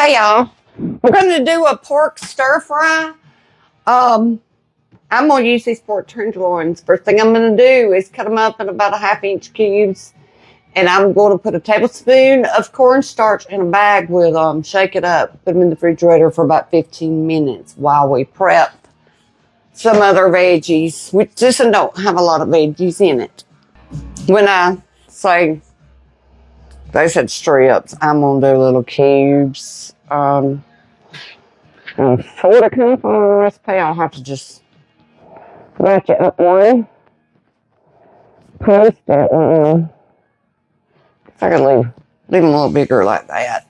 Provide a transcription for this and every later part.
Hey y'all, we're going to do a pork stir fry. I'm going to use these pork tenderloins. First thing I'm going to do is cut them up in about 1/2-inch cubes. And I'm going to put a tablespoon of cornstarch in a bag with them, shake it up, put them in the refrigerator for about 15 minutes while we prep some other veggies. We just don't have a lot of veggies in it. When I say they said strips, I'm going to do little cubes. Sort of come from the recipe. I'll have to just match it up one. Post it. I can leave them a little bigger like that.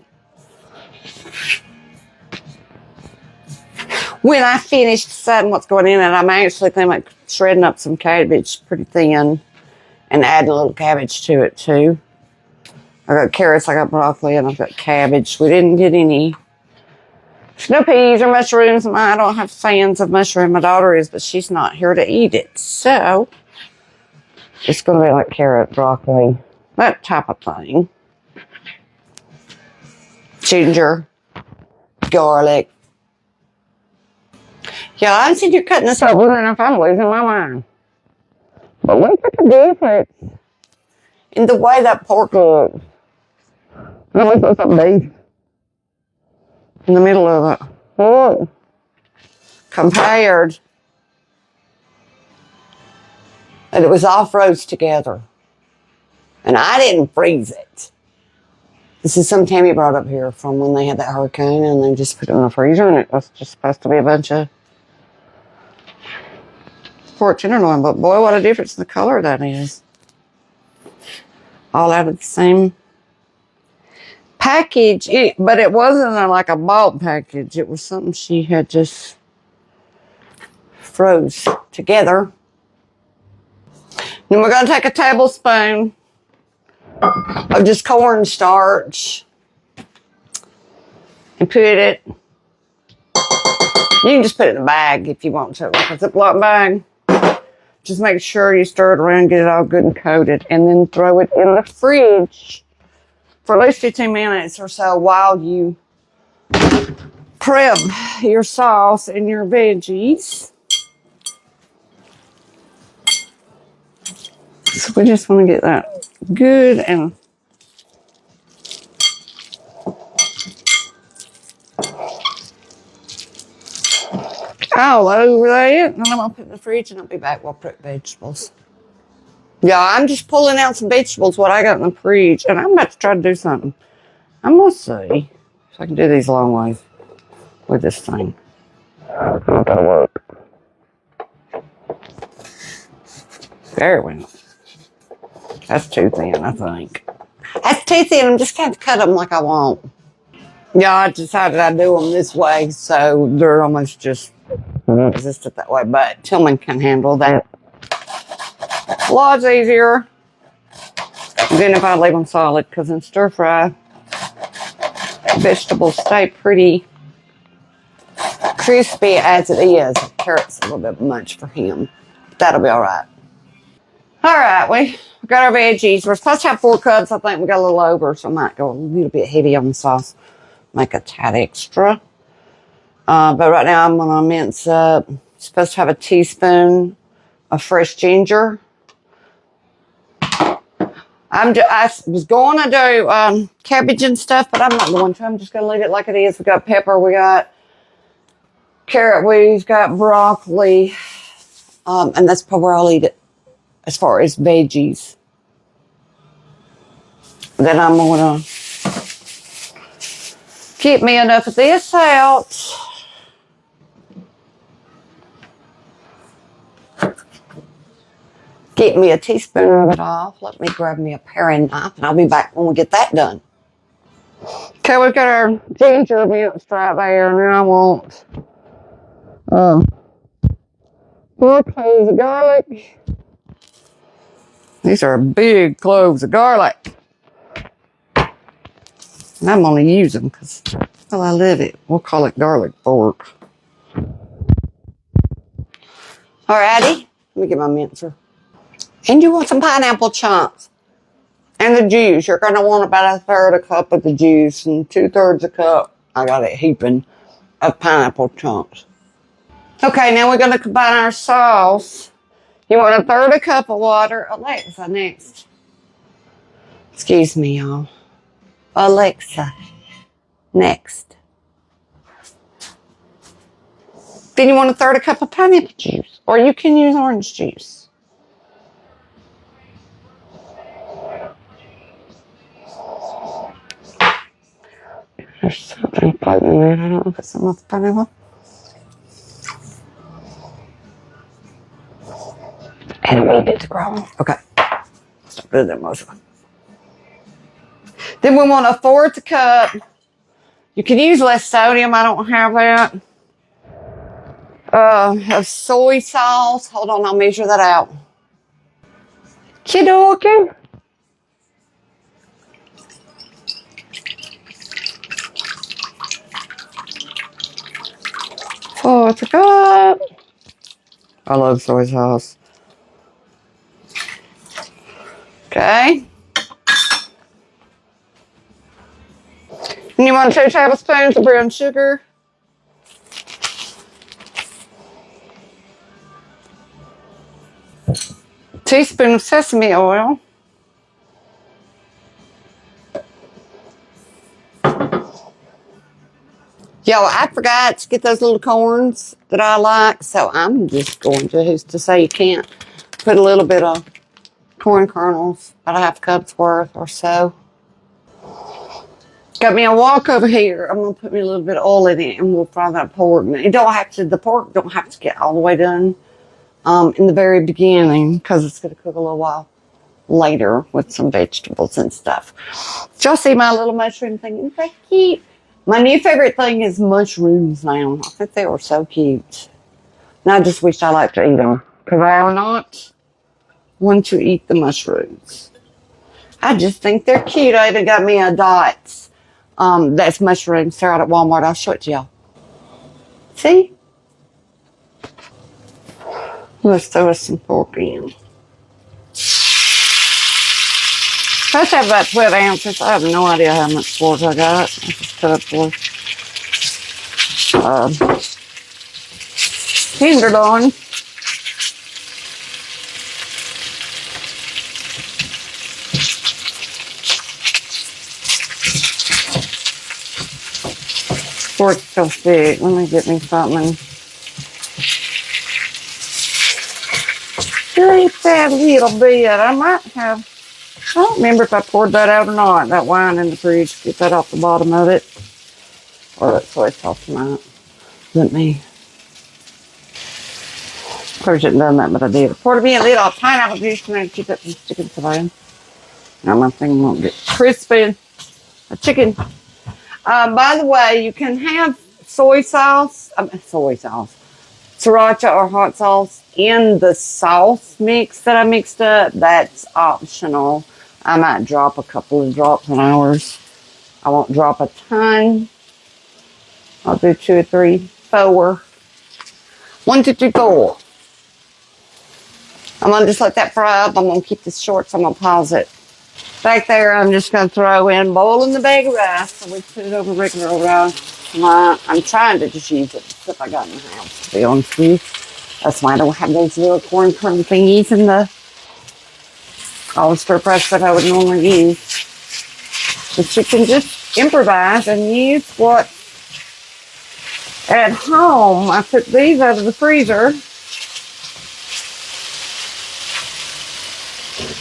When I finish deciding what's going in it, I'm actually thinking about shredding up some cabbage pretty thin and adding a little cabbage to it too. I got carrots, I got broccoli, and I've got cabbage. We didn't get any snow peas or mushrooms. I don't have fans of mushroom. My daughter is, but she's not here to eat it. So it's going to be like carrot, broccoli, that type of thing. Ginger, garlic. Yeah, I'm sitting here cutting this up, wondering if I'm losing my mind. But look at the difference in the way that pork looks. It looks like some beef in the middle of it. Look. Compared. And it was all froze together. And I didn't freeze it. This is some Tammy brought up here from when they had that hurricane and they just put it in the freezer and it was just supposed to be a bunch of pork tenderloin. But boy, what a difference in the color that is. All out of the same package. But it wasn't like a bulk package. It was something she had just froze together. Then we're going to take a tablespoon of just cornstarch and put it, you can just put it in a bag if you want to, like a Ziploc bag. Just make sure you stir it around, get it all good and coated, and then throw it in the fridge for at least 15 minutes or so while you prep your sauce and your veggies. So we just want to get that good and all over that. And then I'm going to put it in the fridge and I'll be back while I prep vegetables. Yeah, I'm just pulling out some vegetables, what I got in the fridge, and I'm about to try to do something. I'm going to see if I can do these long ways with this thing. It's not going to work. There we go. That's too thin, I think. That's too thin. I'm just going to cut them like I want. Yeah, I decided I'd do them this way, so they're almost just resistant that way. But Tillman can handle that. Lots easier than if I leave them solid, because in stir fry, vegetables stay pretty crispy as it is. Carrot's a little bit much for him. That'll be all right. All right, we got our veggies. We're supposed to have 4 cups. I think we got a little over, so I might go a little bit heavy on the sauce. Make a tad extra. But right now I'm going to mince up. Supposed to have a teaspoon of fresh ginger. I was going to do cabbage and stuff, but I'm not going to. I'm just going to leave it like it is. We got pepper. We got carrot. We've got broccoli. And that's probably where I'll eat it as far as veggies. Then I'm going to get me enough of this out. Get me a teaspoon of it off. Let me grab me a paring knife, and I'll be back when we get that done. Okay, we've got our ginger minced right there. Now I want 4 cloves of garlic. These are big cloves of garlic. And I'm going to use them because, well, I love it. We'll call it garlic pork. Alrighty, let me get my mincer. And you want some pineapple chunks. And the juice. You're going to want about 1/3 cup of the juice and 2/3 a cup I got it heaping of pineapple chunks. Okay, now we're going to combine our sauce. You want 1/3 cup of water. Alexa, next. Excuse me, y'all. Alexa, next. Then you want 1/3 cup of pineapple juice, or you can use orange juice. There's something floating in there. I don't know if it's some of the pineapple. And a little bit wrong. Okay. Stop doing that motion. Then we want 1/4 cup. You can use less sodium. I don't have that. Of soy sauce. Hold on, I'll measure that out. Kiddo-okay. Fourth cup. I love soy sauce. Okay. And you want 2 tablespoons of brown sugar. Teaspoon of sesame oil. Yo, I forgot to get those little corns that I like, so I'm just going to, who's to say you can't, put a little bit of corn kernels, about 1/2 cup's worth or so. Got me a wok over here. I'm going to put me a little bit of oil in it, and we'll fry that pork. It don't have to, the pork don't have to get all the way done in the very beginning, because it's going to cook a little while later with some vegetables and stuff. Did y'all see my little mushroom thing? Isn't that cute? My new favorite thing is mushrooms now. I think they were so cute. And I just wish I liked to eat them, because I am not one to eat the mushrooms. I just think they're cute. I even got me a Dots. That's mushrooms. They're out at Walmart. I'll show it to y'all. See? Let's throw us some pork in. Let's have about 12 ounces. I have no idea how much pork I got. I just cut up for tenderloin. Pork's so thick. Let me get me something. Just that little bit. I might have. I don't remember if I poured that out or not. That wine in the fridge. Get that off the bottom of it. Or that soy sauce might. Let me. Probably shouldn't have done that, but I did. Poured me a little pineapple juice and then keep it from sticking to the. Now my thing won't get crispy. A chicken. By the way, you can have soy sauce. Sriracha or hot sauce in the sauce mix that I mixed up. That's optional. I might drop a couple of drops on ours. I won't drop a ton. I'll do 2 or 3, 4. 1, 2, 3, 4. I'm going to just let that fry up. I'm going to keep this short, so I'm going to pause it. Back there, I'm just going to throw in boiling the bag of rice. So we put it over regular rice. I'm trying to just use it, stuff I got in the house, to be honest with you. That's why I don't have those little corn kernel thingies in the all the stir fry that I would normally use. But you can just improvise and use what at home. I took these out of the freezer.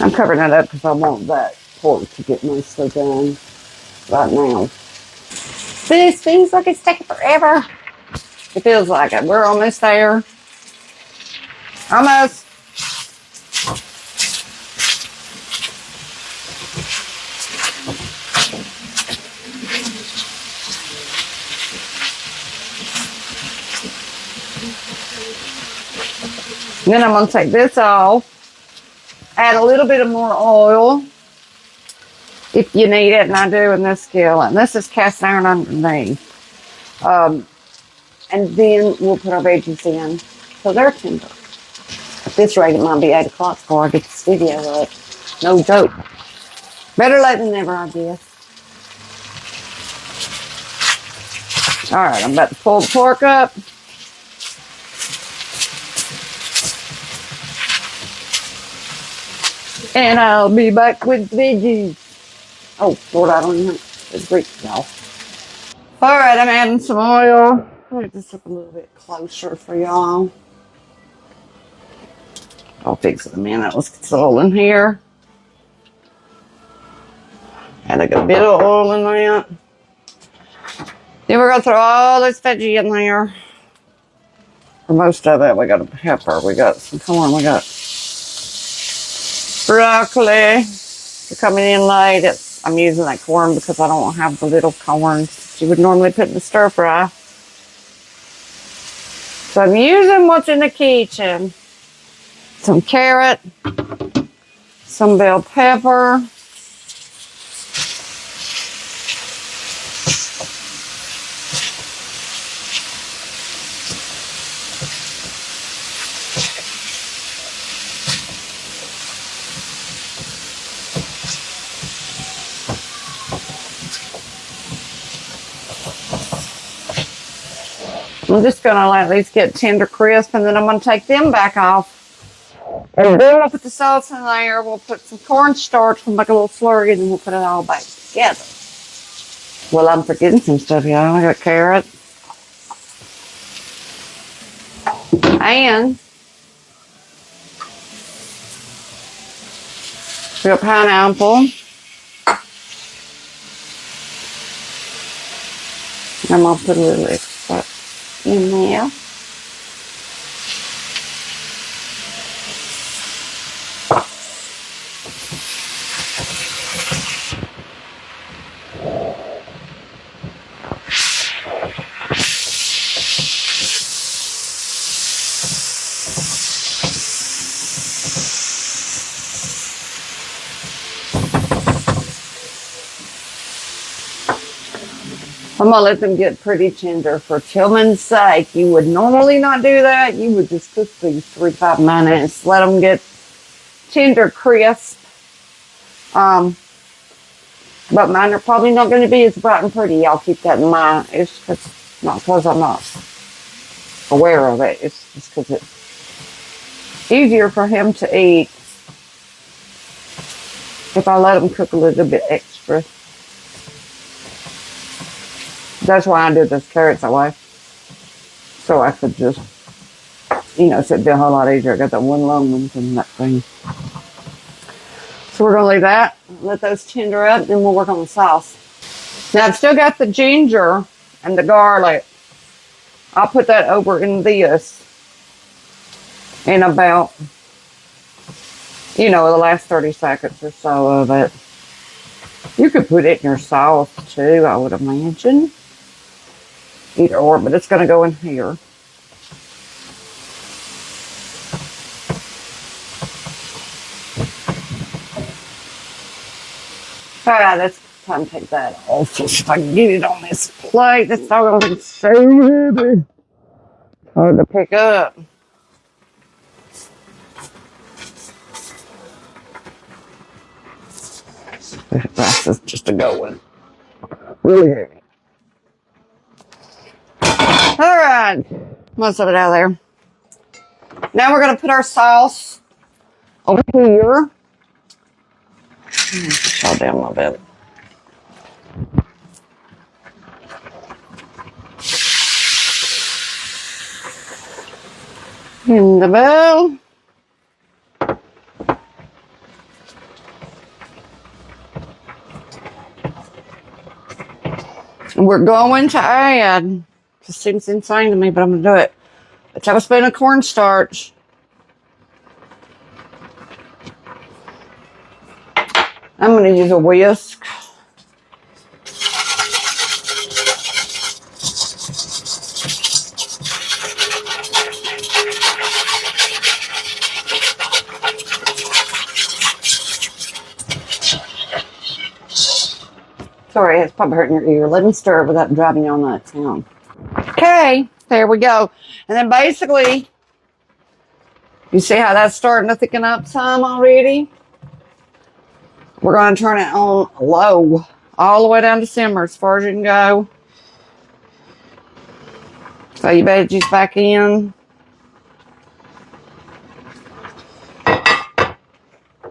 I'm covering it up because I want that pork to get mostly done right now. This feels like it's taking forever. It feels like it. We're almost there. Almost. And then I'm going to take this off. Add a little bit of more oil if you need it, and I do in this skillet. And this is cast iron underneath. And then we'll put our veggies in so they're tender. At this rate, it might be 8 o'clock before I get this video up. No joke. Better late than never, I guess. All right, I'm about to pull the pork up. And I'll be back with veggies. Oh, Lord, I don't even have the grease now. All right, I'm adding some oil. I'll get this up a little bit closer for y'all. I'll fix it in a minute. Let's get some oil in here. Add a good bit of oil in there. Then we're going to throw all this veggie in there. For most of it, we got a pepper, we got some corn, we got broccoli. If you're coming in late, I'm using that corn because I don't have the little corns you would normally put in the stir fry. So I'm using what's in the kitchen. Some carrot, some bell pepper, I'm just going to let these get tender crisp, and then I'm going to take them back off. And then we'll put the sauce in there. We'll put some cornstarch. We'll make a little slurry, and then we'll put it all back together. Well, I'm forgetting some stuff, y'all. I got carrot. And we got pineapple. I'm going to put a little extra in there. I'm going to let them get pretty tender for Tillman's sake. You would normally not do that. You would just cook these 3-5 minutes. Let them get tender, crisp. But mine are probably not going to be as bright and pretty. Y'all keep that in mind. It's not because I'm not aware of it. It's just because it's easier for him to eat if I let him cook a little bit extra. That's why I did those carrots that way. So I could just, so it'd be a whole lot easier. I got that one long one from that thing. So we're going to leave that, let those tender up, then we'll work on the sauce. Now I've still got the ginger and the garlic. I'll put that over in this in about, the last 30 seconds or so of it. You could put it in your sauce too, I would imagine. Either or, but it's going to go in here. Alright, that's time to take that off. If I can get it on this plate, this dog is so heavy. Hard to pick up. That's just a going. Really heavy. Alright, most of it out of there. Now we're going to put our sauce over here. Shut down a little bit. In the bowl. We're going to add, this seems insane to me, but I'm going to do it, a tablespoon of cornstarch. I'm going to use a whisk. Sorry, it's probably hurting your ear. Let me stir it without driving you all nuts. Hang on. Okay, there we go. And then basically, you see how that's starting to thicken up some already? We're going to turn it on low, all the way down to simmer as far as you can go. Throw your veggies back in.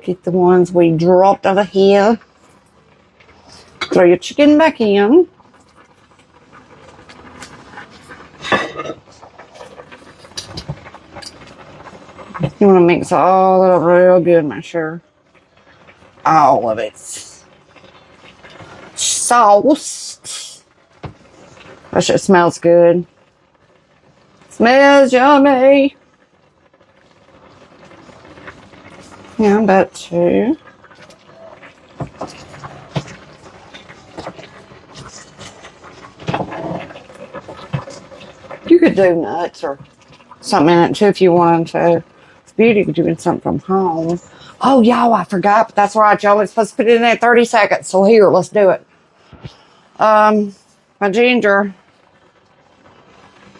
Get the ones we dropped out of here. Throw your chicken back in. You want to mix all of it up real good, make sure all of it's sauced. That shit smells good. Smells yummy. Yeah, I'm about to. You could do nuts or something in it too if you wanted to. It's beauty doing something from home. Oh, y'all, I forgot, but that's right, y'all. We're supposed to put it in there 30 seconds. So here, let's do it. My ginger.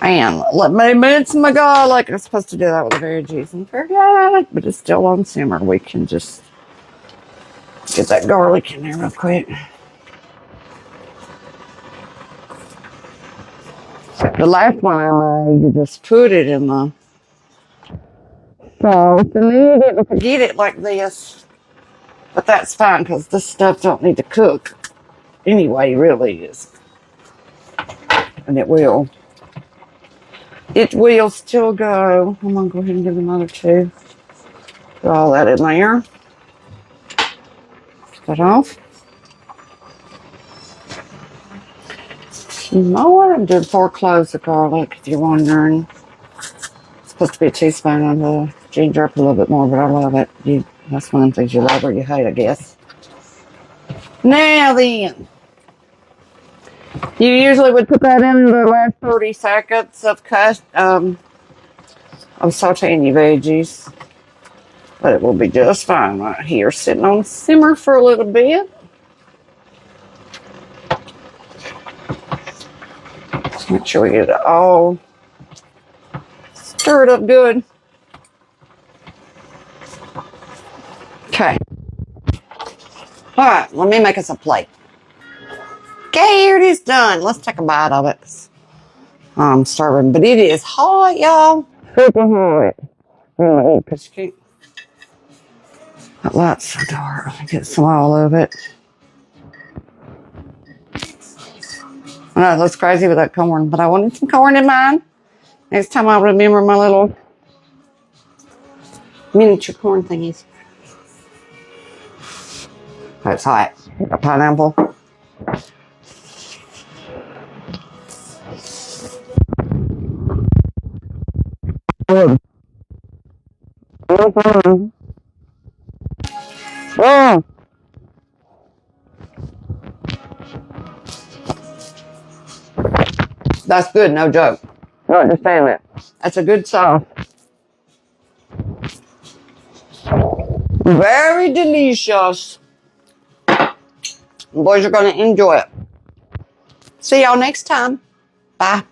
And let me mince my garlic. I'm supposed to do that with the veggies and forgot, but it's still on simmer. We can just get that garlic in there real quick. The last one I made, you just put it in the sauce and then you didn't forget it like this. But that's fine because this stuff don't need to cook anyway, really is. And it will. It will still go. I'm going to go ahead and give another two. Put all that in there. Get that off. More. I'm doing 4 cloves of garlic, if you're wondering. It's supposed to be a teaspoon of the ginger, up a little bit more, but I love it. That's one of the things you love or you hate, I guess. Now then, you usually would put that in the last 30 seconds of sauteing your veggies. But it will be just fine right here, sitting on simmer for a little bit. Just make sure we get it all stirred up good. Okay. All right, let me make us a plate. Okay, here it is done. Let's take a bite of it. I'm starving, but it is hot, y'all. Super hot. Really, because you can't. That light's so dark. Let me get some all of it. I know it looks crazy with that corn, but I wanted some corn in mine. Next time I'll remember my little miniature corn thingies. That's hot. A pineapple. Oh. That's good, no joke. No, just saying it. That's a good sauce. Very delicious. Boys are going to enjoy it. See y'all next time. Bye.